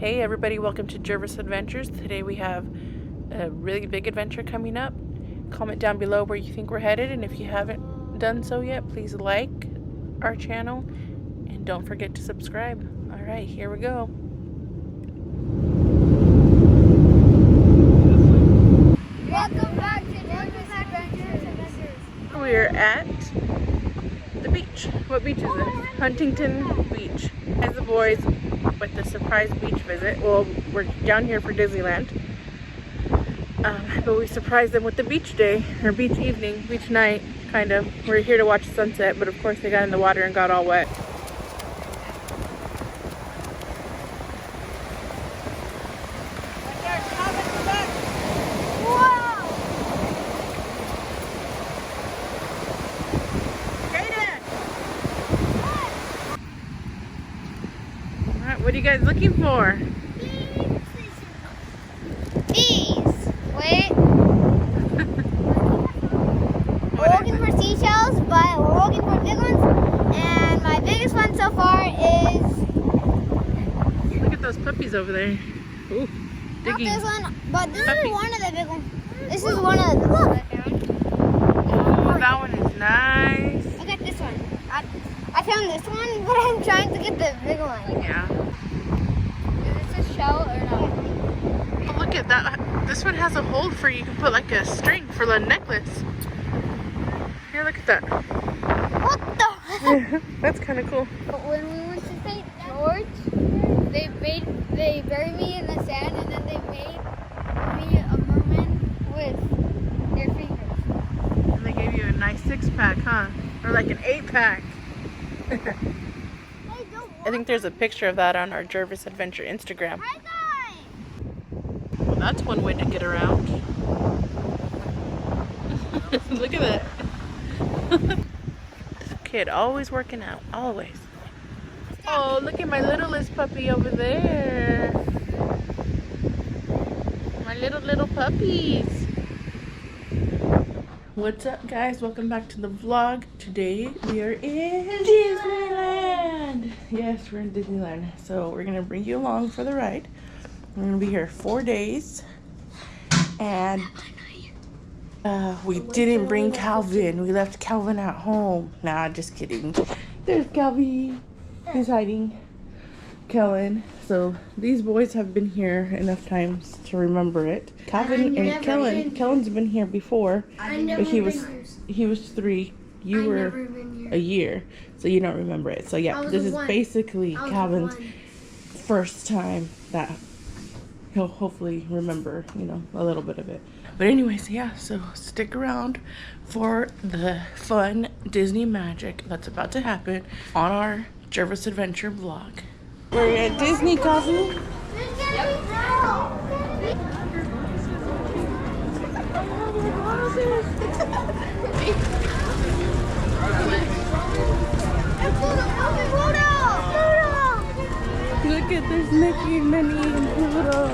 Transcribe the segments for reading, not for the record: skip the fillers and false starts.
Hey everybody, welcome to Jervis Adventures. Today we have a really big adventure coming up. Comment down below where you think we're headed, and if you haven't done so yet, please like our channel and don't forget to subscribe. Alright, here we go. Welcome back to Disneyland Adventure. We're at the beach. What beach is it? Huntington Beach. As the boys with the surprise beach visit. Well, we're down here for Disneyland. But we surprised them with the beach day, or beach evening, beach night, kind of. We're here to watch sunset, but of course they got in the water and got all wet. What are you guys looking for? Bees. Wait. We're looking for seashells, but we're looking for big ones. And my biggest one so far is... Look at those puppies over there. Ooh, digging. Not this one, but this Puppies. is one of the big ones. This is one of the... Look. Oh, that one is nice. Look at this one. I found this one, but I'm trying to get the big one. Yeah. Is this a shell or not? Oh, look at that. This one has a hold for you can put like a string for the necklace. Here, look at that. What the? That's kind of cool. When we went to St. George, they buried me in the sand, and then they made me a merman with their fingers. And they gave you a nice 6-pack, huh? Or like an 8-pack. I think there's a picture of that on our Jervis Adventure Instagram. Well, that's one way to get around. Look at that. This kid always working out, always. Oh, look at my littlest puppy over there. My little puppies. What's up, guys? Welcome back to the vlog. Today we are in Disneyland. Yes, we're in Disneyland. So we're gonna bring you along for the ride. We're gonna be here 4 days, and we didn't bring Calvin. We left Calvin at home. Nah, just kidding. There's Calvin. He's hiding. Kellen. So these boys have been here enough times to remember it. Calvin and Kellen's been here before, but he was 3. You were a year, so you don't remember it. So yeah, this is basically Calvin's first time that he'll hopefully remember, you know, a little bit of it. But anyways, yeah, so stick around for the fun Disney magic that's about to happen on our Jervis Adventure vlog. We're at Disney, Coffee. Look at this Mickey, Minnie, and Pluto.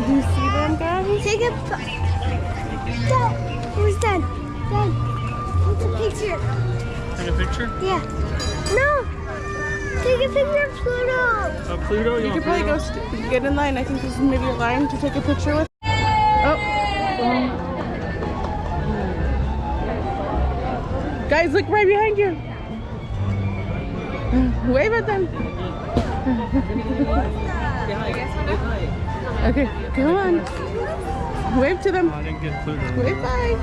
Do you see them, guys? Take a Dad, where's Dad? Dad, take a picture. Take a picture? Yeah. No. Take a picture of Pluto. Oh, Pluto? You could probably go get in line. I think this is maybe a line to take a picture with. Oh. Guys, look right behind you. Wave at them. Okay, come on. Wave to them. I didn't get Pluto. Wave bye.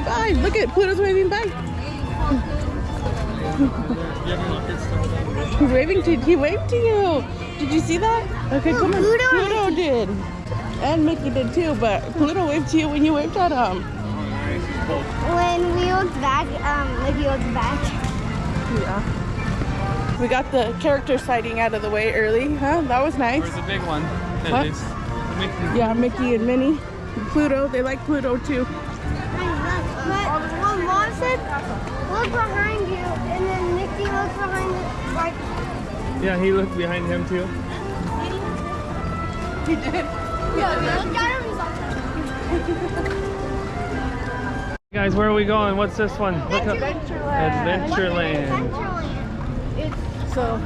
Bye. Look at Pluto's waving bye. He's waving to he waved to you. Did you see that? Okay, come on. Pluto did. And Mickey did too, but Pluto waved to you when you waved at him. When we looked back, Mickey looked back. Yeah. We got the character sighting out of the way early, huh? That was nice. Where's the big one? What? Mickey. Yeah, Mickey and Minnie. Pluto, they like Pluto too. But what Mom said, look behind you, and then Mickey looked behind it, like... Yeah, he looked behind him too. He did. Yeah, look at him. guys, where are we going? What's this one? Look up. Adventureland. Adventureland. So,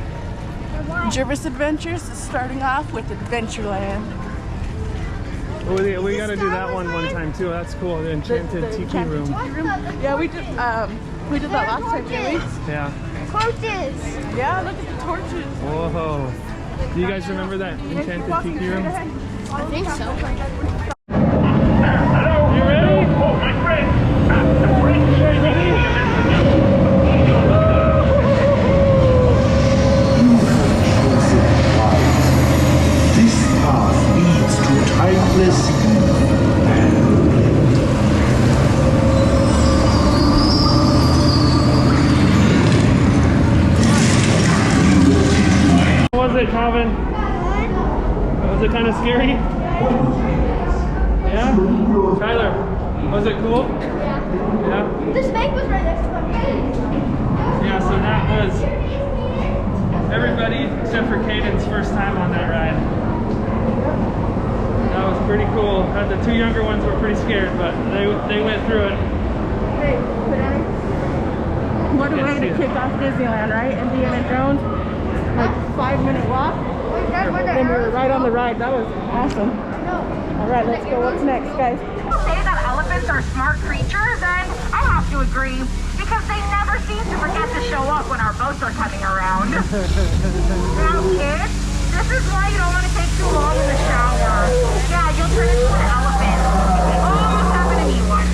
Jervis Adventures is starting off with Adventureland. Oh, we gotta do that one time too. That's cool. The Enchanted Tiki Room. Yeah, we did that last time, didn't we? Yeah. Torches. Yeah, look at the torches. Whoa. Do you guys remember that Enchanted Tiki Room? I think so. Hello. You ready? Oh, my friend. The French are ready. This path leads to timeless How was it, Calvin? Was it kind of scary? Yeah? Tyler, was it cool? Yeah? The snake was right next to them. Yeah, so that was everybody except for Caden's first time on that ride. That was pretty cool. The two younger ones were pretty scared, but they went through it. What a way to kick off Disneyland, right? Indiana Jones, like 5-minute walk. And we were right on the ride. That was awesome. All right, let's go. What's next, guys? Say that elephants are smart creatures, and I have to agree, because they never seem to forget to show up when our boats are coming around. Now, kids, this is why you don't want to take too long in the shower. Yeah, you'll turn into an elephant. It almost happened to me once.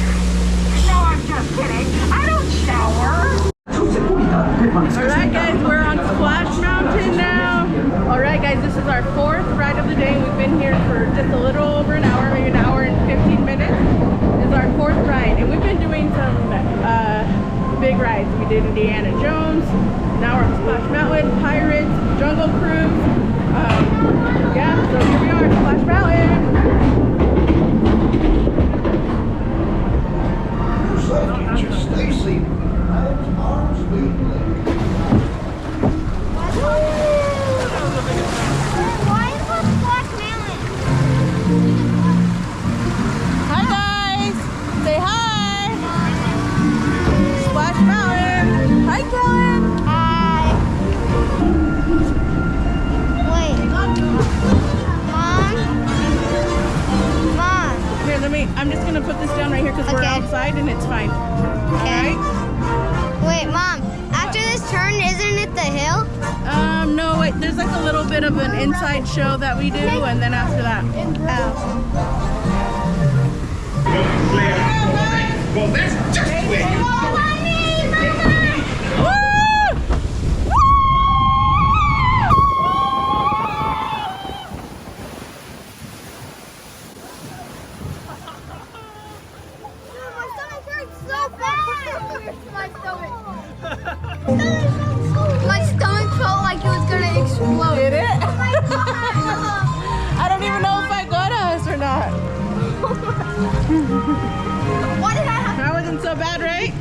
No, I'm just kidding. I don't shower. Alright guys, we're on Splash Mountain now. Alright guys, this is our 4th ride of the day. We've been here for just a little over an hour, maybe an hour and 15 minutes. This is our 4th ride, and we've been doing some big rides. We did Indiana Jones, now we're on Splash Mountain, Pirates, Jungle Cruise. Yeah, so here we are, Splash Mountain. Stacy. Why is this Black Mountain? Hi guys! Say hi! Splash Mountain! Hi Kellen! Hi. Wait. Mom. Here, I'm just gonna put this down right here because we're Okay. outside and it's fine. Okay. Alright? Wait, Mom. After this turn, isn't it the hill? No, wait, there's like a little bit of an inside show that we do, and then after that. Oh. Well, that's just where you My stomach hurts so bad. My stomach felt like it was gonna explode. Did it? Oh my God. I don't even know if I got us or not. Why did I have That wasn't so bad, right?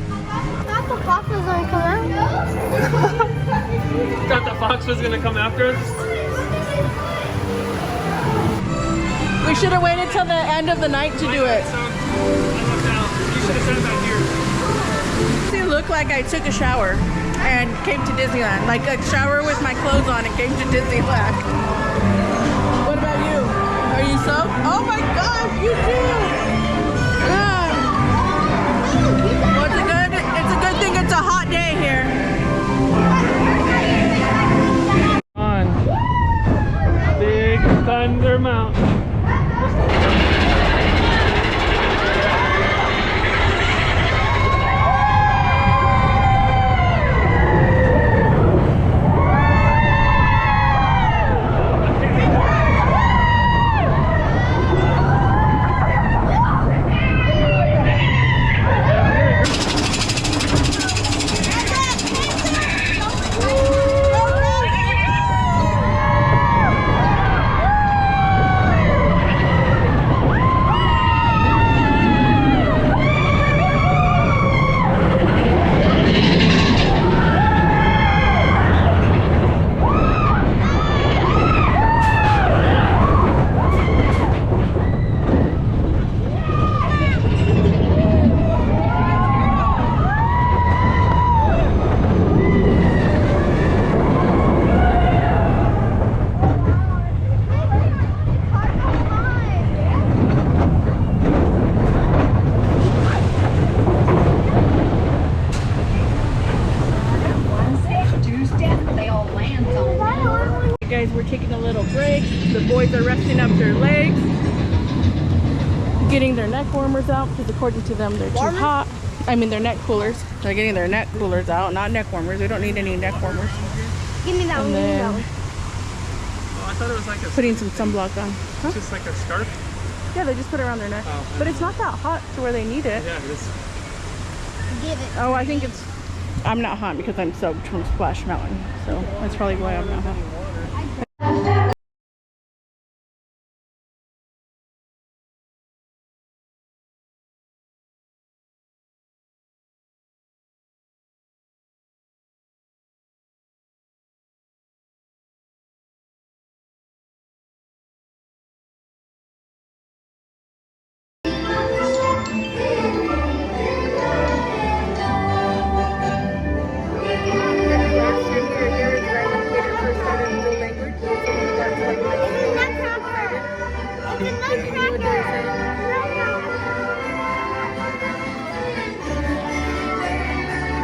not the fox was gonna come out? Thought the fox was gonna come after us? We should have waited till the end of the night to do it. So, I looked out. You should have said that here. It looked like I took a shower and came to Disneyland. Like a shower with my clothes on and came to Disneyland. What about you? Are you soaked? Oh my gosh, you do! Yeah. Well, it's a good thing it's a hot day here. On Big Thunder Mountain. getting their neck warmers out because according to them they're too hot. I mean, their neck coolers. They're getting their neck coolers out, not neck warmers. They don't need any neck warmers. Give me that one. And Give me that then one. Oh, I thought it was like a putting some sunblock on. Huh? just like a scarf. Yeah, they just put it around their neck. Oh. But it's not that hot to where they need it. Yeah, it is. Give it. Oh, I think it's... I'm not hot because I'm soaked from Splash Mountain. So that's probably why I'm not hot.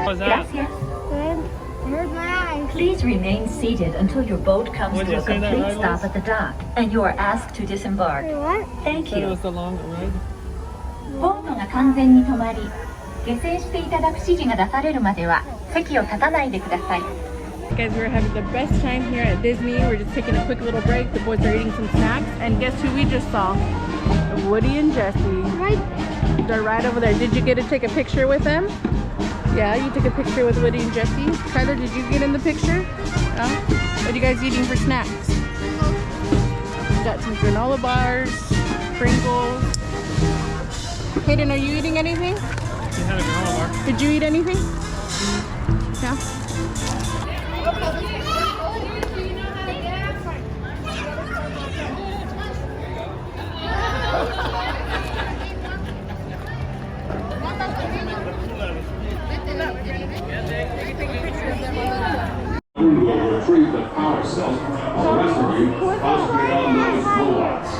What was that? Where's my eyes? Please remain seated until your boat comes Would to you a say that complete right, stop Liz? at the dock, and you are asked to disembark. What? Thank I thought it you. was the long ride. ボートが完全に止まり、下船していただく指示が出されるまでは席を立たないでください。 Guys, we're having the best time here at Disney. We're just taking a quick little break. The boys are eating some snacks. And guess who we just saw? Woody and Jesse. Right. They're right over there. Did you get to take a picture with them? Yeah, you took a picture with Woody and Jesse. Tyler, did you get in the picture? No? What are you guys eating for snacks? Got some granola bars, Pringles. Hayden, are you eating anything? You had a granola bar. Did you eat anything? Yeah? We will retrieve the power cells. While the rest of you concentrate on those robots.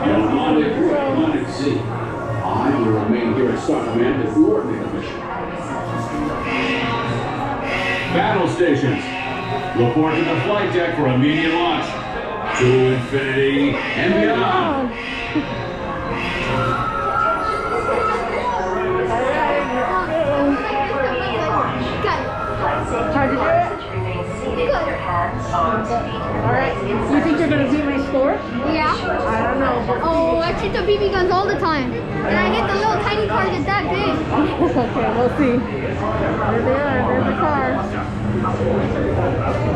And on Atlantic Sea, I will remain here at Star Command to coordinate the mission. Battle stations. Report to the flight deck for immediate launch. To infinity and beyond. How'd you do it? Alright. You think you're gonna beat my score? Yeah. I don't know. Oh, I shoot the BB guns all the time. And I hit the little tiny target that big. Okay, we'll see. There they are. There's the car.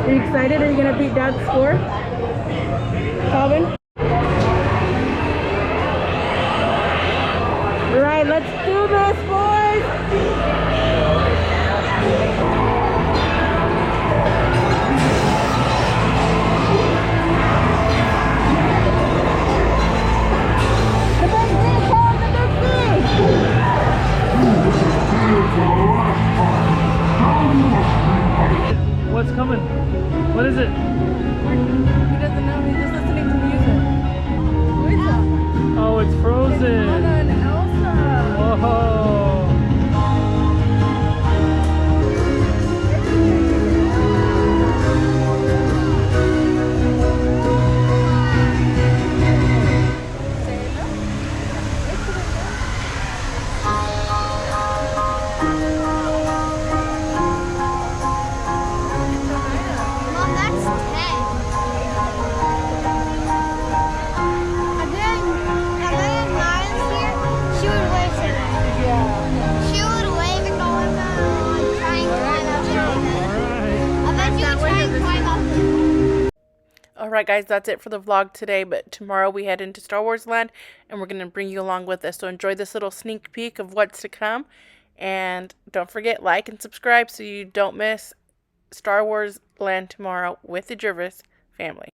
Are you excited? Are you gonna beat Dad's score? Calvin? Alright, let's do this, boys! What's coming? What is it? He doesn't know. He's just listening to music. Who is that? Oh, it's Frozen. Anna and Elsa. Whoa. Mom, that's 10. Have I had Miles here? She would wave to me. Yeah. She would wave and go with them, try and climb up there. I bet you would try and climb up there. Alright guys, that's it for the vlog today, but tomorrow we head into Star Wars Land and we're going to bring you along with us. So enjoy this little sneak peek of what's to come, and don't forget, like and subscribe so you don't miss Star Wars Land tomorrow with the Jervis family.